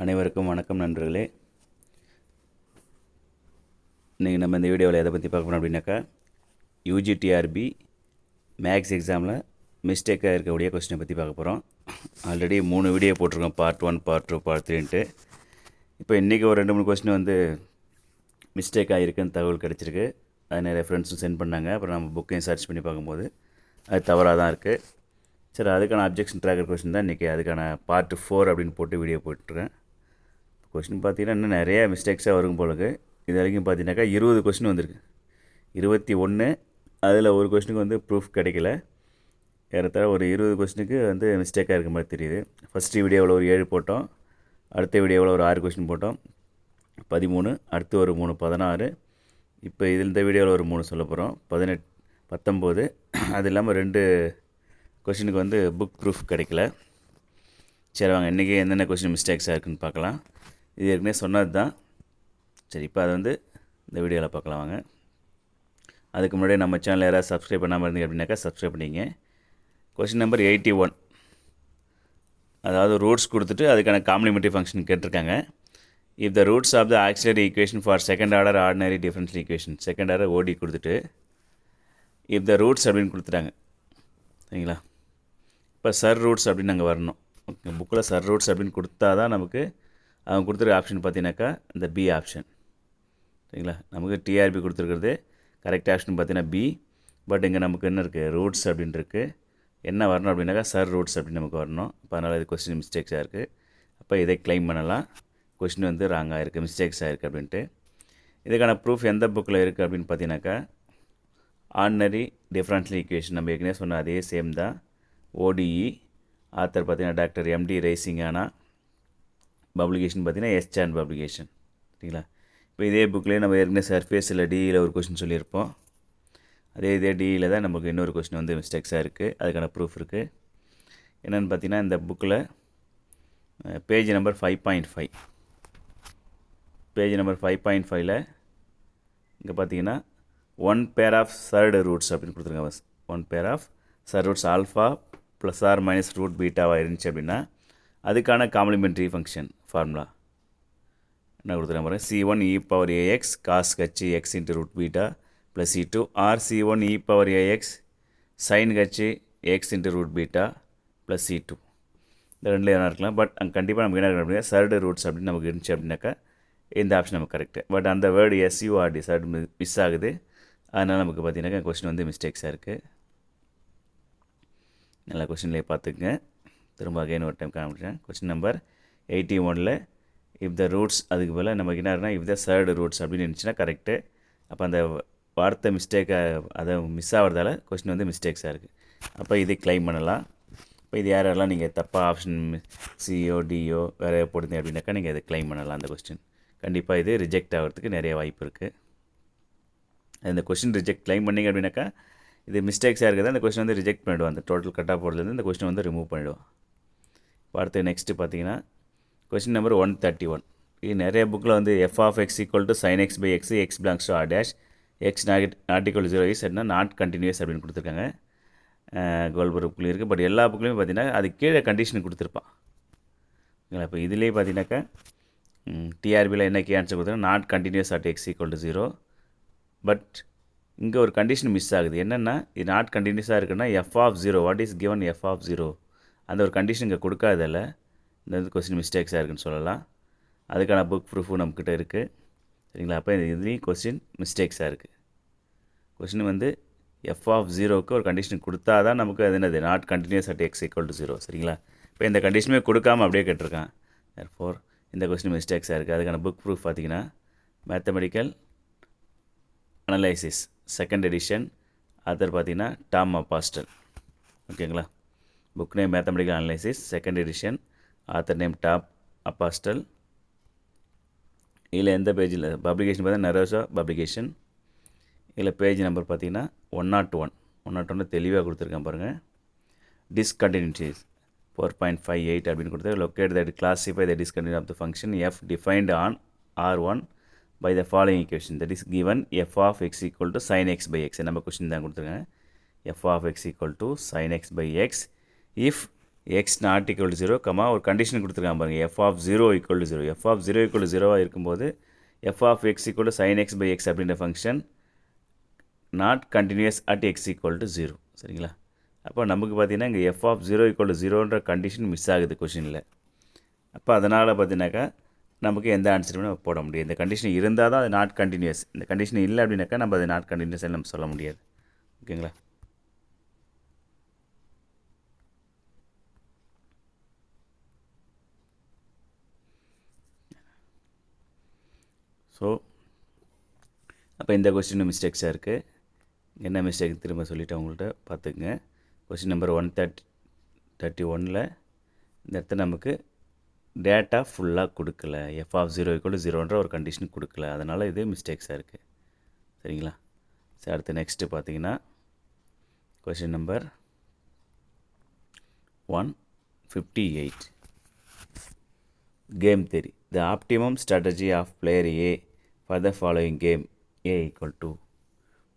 அனைவருக்கும் வணக்கம் நண்பர்களே. இன்றைக்கி நம்ம இந்த வீடியோவில் எதை பற்றி பார்க்கணும் அப்படின்னாக்கா, யூஜிடிஆர்பி மேக்ஸ் எக்ஸாமில் மிஸ்டேக்காக இருக்கக்கூடிய கொஸ்டினை பற்றி பார்க்க போகிறோம். ஆல்ரெடி 3 வீடியோ போட்டிருக்கோம், பார்ட் 1, பார்ட் 2, பார்ட் 3ன்ட்டு. இப்போ இன்றைக்கி ஒரு 2-3 கொஸ்டின் மிஸ்டேக்காக இருக்குன்னு தகவல் கிடச்சிருக்கு. அது நிறைய ஃப்ரெண்ட்ஸும் சென்ட் பண்ணாங்க. அப்புறம் நம்ம புக்கையும் சர்ச் பண்ணி பார்க்கும்போது அது தவறாக தான் இருக்குது. சரி, அதுக்கான அப்ஜெக்ஷன் ட்ராக்கர் கொஸ்டின் தான் இன்றைக்கி அதுக்கான பார்ட் 4 அப்படின்னு போட்டு வீடியோ போட்டுருக்கேன். கொஸ்டின் பார்த்தீங்கன்னா இன்னும் நிறையா மிஸ்டேக்ஸாக வரும் போலுக்கு. இது வரைக்கும் பார்த்தீங்கன்னாக்கா 20 கொஸ்டின் வந்திருக்கு. 21 அதில் ஒரு கொஸ்டினுக்கு ப்ரூஃப் கிடைக்கல. ஏறத்தாழ ஒரு 20 கொஸ்டினுக்கு மிஸ்டேக்காக இருக்க மாதிரி தெரியுது. ஃபஸ்ட்டு வீடியோவில் ஒரு 7 போட்டோம், அடுத்த வீடியோவில் ஒரு 6 கொஸ்டின் போட்டோம், 13, அடுத்து ஒரு 3, 16. இப்போ இந்த வீடியோவில் ஒரு 3 சொல்ல போகிறோம், 18, 19. அது இல்லாமல் 2 கொஸ்டினுக்கு புக் ப்ரூஃப் கிடைக்கல. சரி வாங்க, இன்றைக்கி என்னென்ன கொஸ்டின் மிஸ்டேக்ஸாக இருக்குதுன்னு பார்க்கலாம். இது ஏற்கனவே சொன்னது தான். சரி, இப்போ அது இந்த வீடியோவில் பார்க்கலாம் வாங்க. அதுக்கு முன்னாடி நம்ம சேனல் யாராவது சப்ஸ்கிரைப் பண்ணாமல் இருந்தீங்க அப்படின்னாக்கா சப்ஸ்கிரைப் பண்ணிங்க. கொஸ்டின் நம்பர் 81, அதாவது ரூட்ஸ் கொடுத்துட்டு அதுக்கான காம்ப்ளிமெண்ட்ரி ஃபங்க்ஷன் கேட்டிருக்காங்க. If the roots of the auxiliary equation for second order ordinary differential equation, second order ODE கொடுத்துட்டு இஃப் த ரூட்ஸ் அப்படின்னு கொடுத்துட்டாங்க, சரிங்களா? இப்போ சர் ரூட்ஸ் அப்படின்னு நாங்கள் வரணும். ஓகே, புக்கில் சர் ரூட்ஸ் அப்படின்னு கொடுத்தா தான் நமக்கு அவங்க கொடுத்துருக்க ஆப்ஷன் பார்த்தீங்கன்னாக்கா இந்த பி ஆப்ஷன், சரிங்களா? நமக்கு டிஆர்பி கொடுத்துருக்கிறது கரெக்ட் ஆப்ஷன் பார்த்தீங்கன்னா பி. பட் இங்கே நமக்கு என்ன இருக்குது, ரூட்ஸ் அப்படின்னு இருக்குது. என்ன வரணும் அப்படின்னாக்கா சர் ரூட்ஸ் அப்படின்னு நமக்கு வரணும். இப்போ அதனால் இது கொஸ்டின் மிஸ்டேக்ஸாக இருக்குது. அப்போ இதை கிளைம் பண்ணலாம். கொஸ்டின் ராங்காக இருக்குது, மிஸ்டேக்ஸாக இருக்குது அப்படின்ட்டு. இதுக்கான ப்ரூஃப் எந்த புக்கில் இருக்குது அப்படின்னு பார்த்தீங்கன்னாக்கா, ஆர்டினரி டிஃபரன்ஷியல் ஈக்குவேஷன், நம்ம ஏற்கனவே சொன்ன அதே சேம் தான். ஓடிஇ, ஆத்தர் பார்த்தீங்கன்னா டாக்டர் எம்டி ரைசிங்கானா, பப்ளிகேஷன் பார்த்தீங்கன்னா எஸ்சான் பப்ளிகேஷன், சரிங்களா? இப்போ இதே புக்லேயே நம்ம ஏற்கனவே சர்ஃபேஸில் டிஇயில் ஒரு கொஸ்டின் சொல்லியிருப்போம். இதே டிஇயில் தான் நமக்கு இன்னொரு கொஸ்டின் மிஸ்டேக்ஸாக இருக்குது. அதுக்கான ப்ரூஃப் இருக்குது. என்னென்னு பார்த்தீங்கன்னா, இந்த புக்கில் பேஜ் நம்பர் 5.5, பேஜ் நம்பர் 5.5ல் இங்கே பார்த்தீங்கன்னா 1 pair of third roots அப்படின்னு கொடுத்துருக்காங்க. 1 pair of third roots alpha plus or minus root பீட்டாவாக இருந்துச்சு அப்படின்னா அதுக்கான காம்ப்ளிமெண்ட்ரி ஃபங்க்ஷன் ஃபார்முலா என்ன கொடுத்துருக்காங்க பாருங்கள். C1 e power ax cos h x into root beta plus C2 or C1 e power ax sin h x into root beta plus C2. இந்த ரெண்டில் என்ன இருக்கலாம். பட் அங்கே கண்டிப்பாக நமக்கு என்ன இருக்கணும் அப்படின்னா சர்டு ரூட்ஸ் அப்படின்னு நமக்கு இருந்துச்சு அப்படின்னாக்கா இந்த ஆப்ஷன் நமக்கு கரெக்டு. பட் அந்த வேர்டு SURD சர்டு மிஸ் ஆகுது. அதனால் நமக்கு பார்த்தீங்கன்னாக்கா கொஸ்டின் மிஸ்டேக்ஸாக இருக்குது. நல்லா கொஸ்டின்லேயே பார்த்துக்குங்க. திரும்ப அகைன் ஒரு டைம் காமிக்கிறேன். கொஸ்டின் நம்பர் 81ல் இஃப் த ரூட்ஸ் அதுக்கு போல் நமக்கு என்ன இருக்குன்னா இஃப் த சர்டு ரூட்ஸ் அப்படின்னு இருந்துச்சுன்னா கரெக்டு. அப்போ அந்த வார்த்தை மிஸ்டேக்காக அதை மிஸ் ஆகிறதால கொஸ்டின் மிஸ்டேக்ஸாக இருக்குது. அப்போ இதை கிளைம் பண்ணலாம். இப்போ இது யாரெல்லாம் நீங்கள் தப்பாக ஆப்ஷன் சிஓ டிஓ வேறு போடுங்க அப்படின்னாக்கா நீங்கள் இதை கிளைம் பண்ணலாம். அந்த கொஸ்டின் கண்டிப்பாக இது ரிஜெக்ட் ஆகிறதுக்கு நிறைய வாய்ப்பு இருக்குது. அந்த கொஸ்டின் கிளைம் பண்ணிங்க அப்படின்னாக்கா இது மிஸ்டேக்ஸாக இருக்குது. அந்த கொஸ்டின் ரிஜெக்ட் பண்ணிவிடுவோம். அந்த டோட்டல் கட் ஆஃப் போர்ட்லேருந்து இந்த கொஸ்டின் ரிமூவ் பண்ணிவிடுவோம். இப்போ அடுத்து நெக்ஸ்ட்டு பார்த்தீங்கன்னா கொஸ்டின் நம்பர் 131. இது நிறைய புக்கில் f of x equal to sine x by x x belongs to R dash x not equal 0 is என்ன நாட் கண்டினியூஸ் அப்படின்னு கொடுத்துருக்காங்க. கோல்பர் புக்கில் இருக்குது. பட் எல்லா புக்லேயுமே பார்த்தீங்கன்னா அது கீழே கண்டிஷன் கொடுத்துருப்பான். இப்போ இதுலேயே பார்த்தீங்கன்னாக்கா டிஆர்பியில் என்ன கீ ஆன்சர் கொடுத்தா not continuous at x equal to 0. But இங்கே ஒரு கண்டிஷன் மிஸ் ஆகுது. என்னென்னா இது நாட் கண்டினியூஸாக இருக்குன்னா f of 0, what is given f of 0, அந்த ஒரு கண்டிஷன் இங்கே கொடுக்காததில்ல இந்த கொஸ்டின் மிஸ்டேக்ஸாக இருக்குன்னு சொல்லலாம். அதுக்கான புக் ப்ரூஃபும் நம்மக்கிட்ட இருக்குது, சரிங்களா? அப்போ இதுலேயும் கொஸ்டின் மிஸ்டேக்ஸாக இருக்குது. கொஸ்டின் எஃப் ஆஃப் 0க்கு ஒரு கண்டிஷன் கொடுத்தா தான் நமக்கு அது என்னது not continuous at x equal to 0, சரிங்களா? இப்போ இந்த கண்டிஷனுமே கொடுக்காமல் அப்படியே கேட்டிருக்கான். தேர்ஃபோர் இந்த கொஸ்டின் மிஸ்டேக்ஸாக இருக்குது. அதுக்கான புக் ப்ரூஃப் பார்த்தீங்கன்னா mathematical analysis second edition, author பார்த்தீங்கன்னா டாம் அப்பாஸ்டல், ஓகேங்களா? Book name mathematical analysis second edition, author name Tom Apostol. இதில் எந்த பேஜில் பப்ளிகேஷன் பார்த்தீங்கன்னா நரோசா பப்ளிகேஷன். இதில் பேஜ் நம்பர் பார்த்தீங்கன்னா 101 தெளிவாக கொடுத்துருக்கேன் பாருங்கள். டிஸ்கண்டினியூட்டிஸ் 4.58 அப்படின்னு கொடுத்து locate that classify the discontinue of the function f defined on R1 by the following equation, that is given f of x equal to sin x by x. நம்ம question தான் கொடுத்துருக்கேன். f of x equal to sin x by x if x not equal to 0 comma ஒரு condition கொடுத்துருக்காங்க பாருங்கள் f of 0 equal to 0. F of 0 equal to 0 இருக்கும்போது f of x equal to sine x by x அப்படின்ற function not continuous at x equal to 0. சரிங்களா? அப்போ நமக்கு பார்த்தீங்கன்னா இங்கே எஃப் ஆஃப் 0 ஈக்குவல் டு 0ன்ற கண்டிஷன் மிஸ் ஆகுது கொஷினில். அப்போ அதனால் பார்த்தீங்கன்னாக்கா நமக்கு எந்த ஆன்சருமே நம்ம போட முடியாது. இந்த கண்டிஷன் இருந்தால் தான் அது நாட் கண்டினியூஸ். இந்த கண்டிஷன் இல்லை அப்படின்னாக்கா நம்ம அது நாட் கண்டினியூஸ்ன்னு நம்ம சொல்ல முடியாது. ஓகேங்களா? ஸோ அப்போ இந்த கொஸ்டின் மிஸ்டேக்ஸாக இருக்குது. என்ன மிஸ்டேக் திரும்ப சொல்லிவிட்டு அவங்கள்ட்ட பார்த்துக்குங்க. கொஸ்டின் நம்பர் 131 இந்த இடத்துல நமக்கு டேட்டா ஃபுல்லாக கொடுக்கல. எஃப் ஆஃப் 0 ஈக்குவல் டு 0ன்ற ஒரு கண்டிஷன் கொடுக்கல. அதனால் இது மிஸ்டேக்ஸாக இருக்குது. சரிங்களா? சரி, அடுத்து நெக்ஸ்ட்டு பார்த்தீங்கன்னா question number 158 game theory. The optimum strategy of player A for the following game A equal to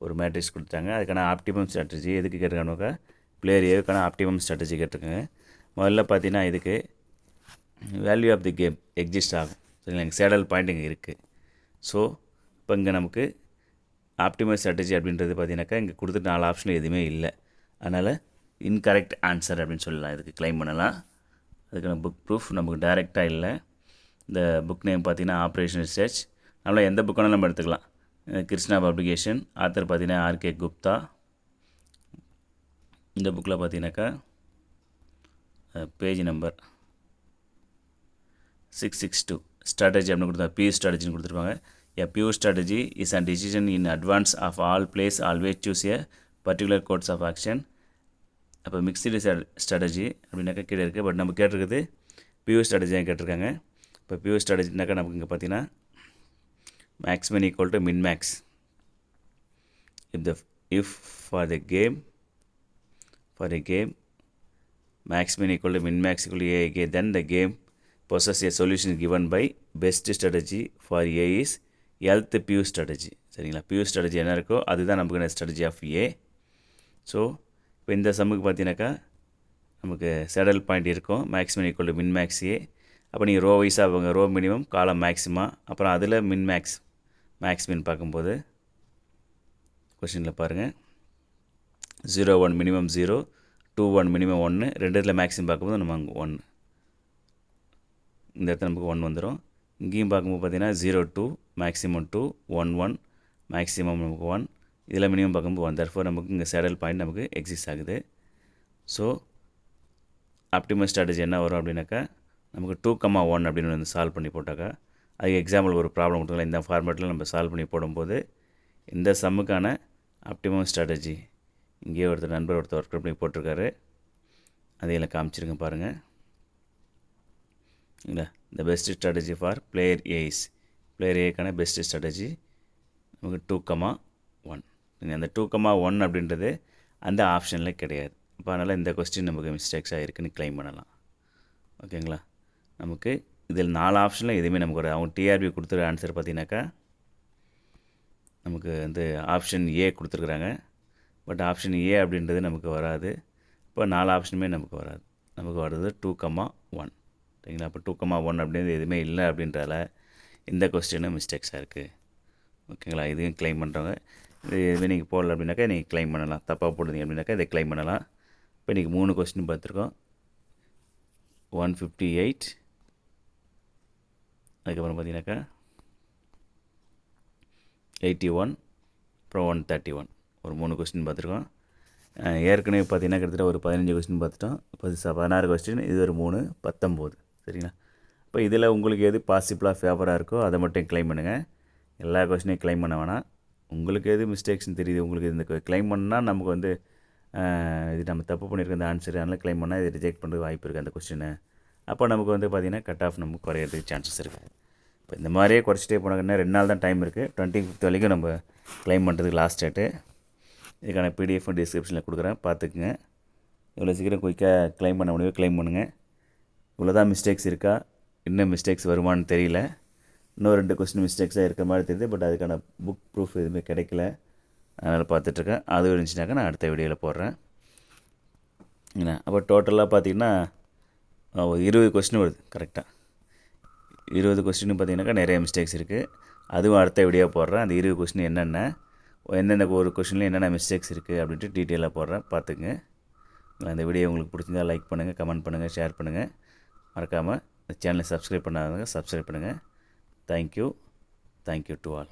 ஒரு மேட்ரிக்ஸ் கொடுத்தாங்க. அதுக்கான ஆப்டிமம் ஸ்ட்ராட்டஜி எதுக்கு கேட்டிருக்காங்க? பிளேயர் ஏவுக்கான ஆப்டிமம் ஸ்ட்ராட்டஜி கேட்டிருக்காங்க. முதல்ல பார்த்தீங்கன்னா இதுக்கு value of the game exist ஆகும். சரிங்களா? எங்கள் சேடல் பாயிண்ட் இங்கே இருக்குது. ஸோ இப்போ இங்கே நமக்கு ஆப்டிமம் ஸ்ட்ராட்டஜி அப்படின்றது பார்த்தீங்கன்னாக்கா இங்கே கொடுத்துட்டு 4 ஆப்ஷனில் எதுவுமே இல்லை. அதனால் இன்கரெக்ட் ஆன்சர் அப்படின்னு சொல்லலாம். இதுக்கு கிளைம் பண்ணலாம். அதுக்கான புக் ப்ரூஃப் நமக்கு டைரெக்டாக இல்லை. இந்த புக் நேம் பார்த்தீங்கன்னா ஆப்ரேஷன் ரிசர்ச். அதனால் எந்த புக்கானாலும் நம்ம எடுத்துக்கலாம். கிருஷ்ணா பப்ளிகேஷன். ஆத்தர் பார்த்தீங்கன்னா ஆர்கே குப்தா. இந்த புக்கில் பார்த்தீங்கன்னாக்கா பேஜ் நம்பர் 662 ஸ்ட்ராட்டஜி அப்படின்னு கொடுத்தா பியூ ஸ்ட்ராட்டஜின்னு கொடுத்துருப்பாங்க. A pure strategy is a decision in advance of all plays always choose a particular course of action. அப்போ மிக்ஸ்டு ஸ்ட்ராட்டஜி அப்படின்னாக்கா கீழே இருக்குது. பட் நம்ம கேட்டிருக்குது பியூ ஸ்ட்ராட்டஜியாக கேட்டிருக்காங்க. இப்போ பியூ ஸ்ட்ராட்டஜினாக்கா நமக்கு இங்கே பார்த்தீங்கன்னா maxmin equal to min max. If for the game maxmin equal to min max equal to a again, then the game possesses a solution given by best strategy for a is health pure strategy. சரிங்களா? பியூ strategy என்ன இருக்கோ அதுதான் நமக்கு strategy of A. So இப்போ இந்த சம்முக்கு பார்த்தீங்கன்னாக்கா நமக்கு saddle point இருக்கும். மேக்ஸிமம் ஈக்குவல் டு மின் மேக்ஸ் ஏ. அப்போ நீங்கள் ரோ வைஸாக அவங்க ரோ மினிமம் காலம் மேக்ஸிமா, அப்புறம் அதில் மின் மேக்ஸ் மின் பார்க்கும்போது கொஷினில் பாருங்கள் 0 1 மினிமம் 0, 2 1 மினிமம் 1, ரெண்டுத்தில் மேக்ஸிமம் பார்க்கும்போது நம்ம அங்கே 1, இந்த இடத்துல நமக்கு 1 வந்துடும். இங்கேயும் பார்க்கும்போது பார்த்தீங்கன்னா 0 2 மேக்ஸிமம் 2, 1 1 மேக்ஸிமம் நமக்கு 1, இதில் மினிமம் பார்க்கும்போது 1. தர்ஃபோர் நமக்கு இங்கே சேடல் பாயிண்ட் நமக்கு எக்ஸிஸ்ட் ஆகுது. ஸோ ஆப்டிமம் ஸ்ட்ராட்டஜி என்ன வரும் அப்படின்னாக்கா நமக்கு 2,1 அப்படின்னு வந்து சால்வ் பண்ணி போட்டாக்கா அதுக்கு எக்ஸாம்பிள் ஒரு ப்ராப்ளம் கொடுத்துக்கலாம். இந்த ஃபார்மேட்டில் நம்ம சால்வ் பண்ணி போடும்போது இந்த சம்முக்கான ஆப்டிமம் ஸ்ட்ராட்டஜி இங்கேயே நண்பர் ஒருத்தர் ஒர்க் பண்ணி போட்டிருக்காரு. அதையில் காமிச்சிருங்க பாருங்கள். இல்லை, இந்த best strategy for player A's, player ஏக்கான பெஸ்ட் ஸ்ட்ராட்டஜி நமக்கு 2,1. அந்த 2,1 அப்படின்றது அந்த ஆப்ஷனில் கிடையாது. அப்போ அதனால் இந்த கொஸ்டின் நமக்கு மிஸ்டேக்ஸாக இருக்குதுன்னு கிளைம் பண்ணலாம். ஓகேங்களா? நமக்கு இதில் 4 ஆப்ஷனில் எதுவுமே நமக்கு வராது. அவங்க டிஆர்பி கொடுத்துருக்க ஆன்சர் பார்த்தீங்கன்னாக்கா நமக்கு வந்து ஆப்ஷன் ஏ கொடுத்துருக்குறாங்க. பட் ஆப்ஷன் ஏ அப்படின்றது நமக்கு வராது. இப்போ 4 ஆப்ஷனுமே நமக்கு வராது. நமக்கு வர்றது 2,1. சரிங்களா? அப்போ 2,1 அப்படின்றது எதுவுமே இல்லை அப்படின்றதால இந்த கொஸ்டினும் மிஸ்டேக்ஸாக இருக்குது. ஓகேங்களா? இதையும் கிளைம் பண்ணுறவங்க இது நீங்கள் போடல அப்படின்னாக்கா நீங்கள் கிளைம் பண்ணலாம். தப்பாக போடுறீங்க அப்படின்னாக்கா இதை கிளைம் பண்ணலாம். இப்போ இன்றைக்கி 3 கொஸ்டின் பார்த்துருக்கோம். 158, அதுக்கப்புறம் பார்த்தீங்கன்னாக்கா 81, அப்புறம் 131, ஒரு 3 கொஸ்டின் பார்த்துருக்கோம். ஏற்கனவே பார்த்தீங்கன்னா கிட்டத்தட்ட ஒரு 15 கொஸ்டின் பார்த்துட்டோம். 16 கொஸ்டின், இது ஒரு 3, 19. சரிங்களா? இப்போ இதில் உங்களுக்கு எது பாசிபிளாக ஃபேவராக இருக்கோ அதை மட்டும் கிளைம் பண்ணுங்கள். எல்லா கொஸ்டினையும் கிளைம் பண்ண வேணாம். உங்களுக்கு எது மிஸ்டேக்ஸ்னு தெரியுது, உங்களுக்கு இந்த கிளைம் பண்ணால் நமக்கு வந்து இது நம்ம தப்பு பண்ணியிருக்க இந்த ஆன்சர், அதனால் கிளைம் பண்ணால் இது ரிஜெக்ட் பண்ணுறது வாய்ப்பு இருக்குது அந்த கொஸ்டினை. அப்போ நமக்கு வந்து பார்த்திங்கன்னா கட் ஆஃப் நமக்கு குறையிறதுக்கு சான்சஸ் இருக்குது. இப்போ இந்த மாதிரியே குறைச்சிட்டே போனாங்கன்னா 2 நாள் தான் டைம் இருக்குது. 25th வரைக்கும் நம்ம கிளைம் பண்ணுறதுக்கு லாஸ்ட் டேட்டு. இதுக்கான பிடிஎஃப் டிஸ்கிரிப்ஷனில் கொடுக்குறேன், பார்த்துக்குங்க. இவ்வளோ சீக்கிரம் குயிக்காக கிளைம் பண்ண முடியும், கிளைம் பண்ணுங்கள். இவ்வளோ தான் மிஸ்டேக்ஸ் இருக்கா, இன்னும் மிஸ்டேக்ஸ் வருமானு தெரியல. இன்னும் 2 கொஸ்டின் மிஸ்டேக்ஸாக இருக்கிற மாதிரி தெரியுது. பட் அதுக்கான புக் ப்ரூஃப் எதுவுமே கிடைக்கல, அதனால் பார்த்துட்ருக்கேன். அது இருந்துச்சுனாக்கா நான் அடுத்த வீடியோவில் போடுறேன். அப்போ டோட்டலாக பார்த்திங்கன்னா ஒரு 20 கொஸ்டின் வருது கரெக்டாக. 20 கொஸ்டின் பார்த்தீங்கன்னாக்கா நிறைய மிஸ்டேக்ஸ் இருக்குது. அதுவும் அடுத்த வீடியோ போடுறேன். அந்த 20 கொஸ்டின் என்னென்ன, எந்தெந்த ஒரு கொஸ்டினில் என்னென்ன மிஸ்டேக்ஸ் இருக்குது அப்படின்ட்டு டீட்டெயிலாக போடுறேன், பார்த்துக்குங்க. இந்த வீடியோ உங்களுக்கு பிடிச்சிருந்தா லைக் பண்ணுங்கள், கமெண்ட் பண்ணுங்கள், ஷேர் பண்ணுங்கள். மறக்காமல் இந்த சேனலை சப்ஸ்கிரைப் பண்ணாதவங்க சப்ஸ்கிரைப் பண்ணுங்கள். Thank you to all.